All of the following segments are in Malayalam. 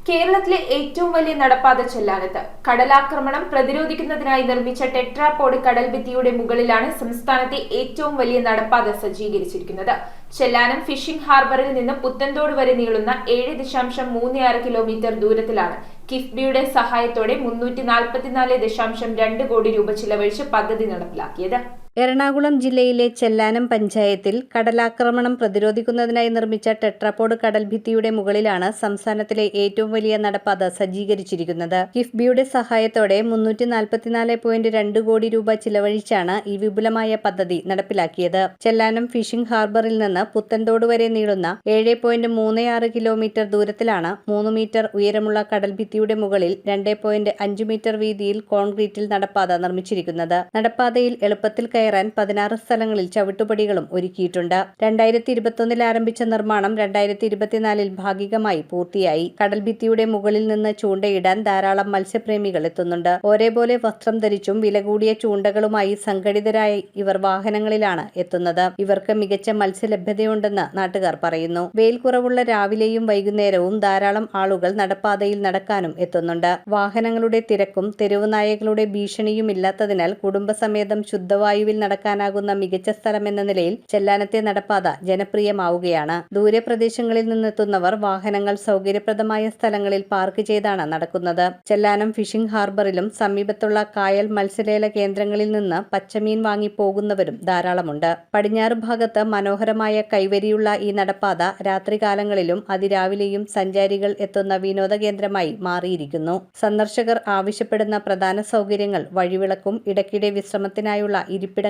കേരളത്തിലെ ഏറ്റവും വലിയ നടപ്പാത ചെല്ലാനത്ത്. കടലാക്രമണം പ്രതിരോധിക്കുന്നതിനായി നിർമ്മിച്ച ടെട്രാപോഡ് കടൽഭിത്തിയുടെ മുകളിലാണ് സംസ്ഥാനത്തെ ഏറ്റവും വലിയ നടപ്പാത സജ്ജീകരിച്ചിരിക്കുന്നത്. ചെല്ലാനം ഫിഷിംഗ് ഹാർബറിൽ നിന്ന് പുത്തൻതോട് വരെ നീളുന്ന 7.36 കിലോമീറ്റർ ദൂരത്തിലാണ് കിഫ്ബിയുടെ സഹായത്തോടെ 344.2 കോടി രൂപ ചിലവഴിച്ച് പദ്ധതി നടപ്പിലാക്കിയത്. എറണാകുളം ജില്ലയിലെ ചെല്ലാനം പഞ്ചായത്തിൽ കടലാക്രമണം പ്രതിരോധിക്കുന്നതിനായി നിർമ്മിച്ച ടെട്രാപോഡ് കടൽഭിത്തിയുടെ മുകളിലാണ് സംസ്ഥാനത്തിലെ ഏറ്റവും വലിയ നടപ്പാത സജ്ജീകരിച്ചിരിക്കുന്നത്. കിഫ്ബിയുടെ സഹായത്തോടെ 344.2 കോടി രൂപ ചിലവഴിച്ചാണ് ഈ വിപുലമായ പദ്ധതി നടപ്പിലാക്കിയത്. ചെല്ലാനം ഫിഷിംഗ് ഹാർബറിൽ നിന്ന് പുത്തൻതോട് വരെ നീളുന്ന 7.36 കിലോമീറ്റർ ദൂരത്തിലാണ് 3 മീറ്റർ ഉയരമുള്ള കടൽഭിത്തിയുടെ മുകളിൽ 2.5 മീറ്റർ വീതിയിൽ കോൺക്രീറ്റിൽ നടപ്പാത നിർമ്മിച്ചിരിക്കുന്നത്. നടപ്പാതയിൽ എളുപ്പത്തിൽ കയറാൻ 16 സ്ഥലങ്ങളിൽ ചവിട്ടുപടികളും ഒരുക്കിയിട്ടുണ്ട്. 2021 ആരംഭിച്ച നിർമ്മാണം 2024 ഭാഗികമായി പൂർത്തിയായി. കടൽഭിത്തിയുടെ മുകളിൽ നിന്ന് ചൂണ്ടയിടാൻ ധാരാളം മത്സ്യപ്രേമികൾ എത്തുന്നുണ്ട്. ഒരേപോലെ വസ്ത്രം ധരിച്ചും വില കൂടിയ ചൂണ്ടകളുമായി സംഘടിതരായി ഇവർ വാഹനങ്ങളിലാണ് എത്തുന്നത്. ഇവർക്ക് മികച്ച മത്സ്യലഭ്യതയുണ്ടെന്ന് നാട്ടുകാർ പറയുന്നു. വെയിൽ കുറവുള്ള രാവിലെയും വൈകുന്നേരവും ധാരാളം ആളുകൾ നടപ്പാതയിൽ നടക്കാനും എത്തുന്നുണ്ട്. വാഹനങ്ങളുടെ തിരക്കും തെരുവ് നായകളുടെ ഭീഷണിയും ഇല്ലാത്തതിനാൽ കുടുംബസമേതം ശുദ്ധവായുവിൽ നടക്കാനാകുന്ന മികച്ച സ്ഥലമെന്ന നിലയിൽ ചെല്ലാനത്തെ നടപ്പാത ജനപ്രിയമാവുകയാണ്. ദൂരപ്രദേശങ്ങളിൽ നിന്നെത്തുന്നവർ വാഹനങ്ങൾ സൗകര്യപ്രദമായ സ്ഥലങ്ങളിൽ പാർക്ക് ചെയ്താണ് നടക്കുന്നത്. ചെല്ലാനം ഫിഷിംഗ് ഹാർബറിലും സമീപത്തുള്ള കായൽ മത്സ്യലേല കേന്ദ്രങ്ങളിൽ നിന്ന് പച്ചമീൻ വാങ്ങി പോകുന്നവരും ധാരാളമുണ്ട്. പടിഞ്ഞാറ് ഭാഗത്ത് മനോഹരമായ കൈവരിയുള്ള ഈ നടപ്പാത രാത്രികാലങ്ങളിലും അതിരാവിലെയും സഞ്ചാരികൾ എത്തുന്ന വിനോദ കേന്ദ്രമായി മാറിയിരിക്കുന്നു. സന്ദർശകർ ആവശ്യപ്പെടുന്ന പ്രധാന സൗകര്യങ്ങൾ വഴിവിളക്കും ഇടയ്ക്കിടെ വിശ്രമത്തിനായുള്ള ഇരിപ്പിടങ്ങളുമാണ്.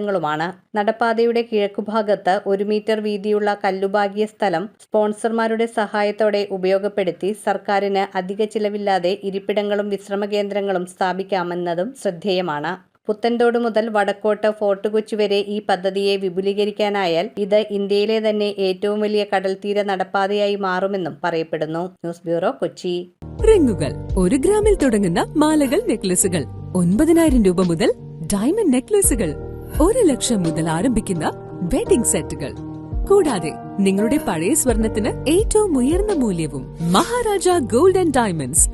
നടപ്പാതയുടെ കിഴക്കുഭാഗത്ത് 1 മീറ്റർ വീതിയുള്ള കല്ലുപാകിയ സ്ഥലം സ്പോൺസർമാരുടെ സഹായത്തോടെ ഉപയോഗപ്പെടുത്തി സർക്കാരിന് അധിക ചിലവില്ലാതെ ഇരിപ്പിടങ്ങളും വിശ്രമ കേന്ദ്രങ്ങളും സ്ഥാപിക്കാമെന്നതും ശ്രദ്ധേയമാണ്. പുത്തൻതോട് മുതൽ വടക്കോട്ട് ഫോർട്ട് കൊച്ചി വരെ ഈ പദ്ധതിയെ വിപുലീകരിക്കാനായാൽ ഇത് ഇന്ത്യയിലെ തന്നെ ഏറ്റവും വലിയ കടൽത്തീര നടപ്പാതയായി മാറുമെന്നും പറയപ്പെടുന്നു. News bureau, Kochi. റിങ്ങുകൾ 1 ഗ്രാമിൽ തുടങ്ങുന്ന മാലകൾ, നെക്ലസുകൾ 9,000 രൂപ മുതൽ ഡയമണ്ട് നെക്ലസുകൾ 1 ലക്ഷം മുതൽ ആരംഭിക്കുന്ന വെഡിംഗ് സെറ്റുകൾ, കൂടാതെ നിങ്ങളുടെ പഴയ സ്വർണത്തിന് ഏറ്റവും ഉയർന്ന മൂല്യവും. Maharaja gold and diamonds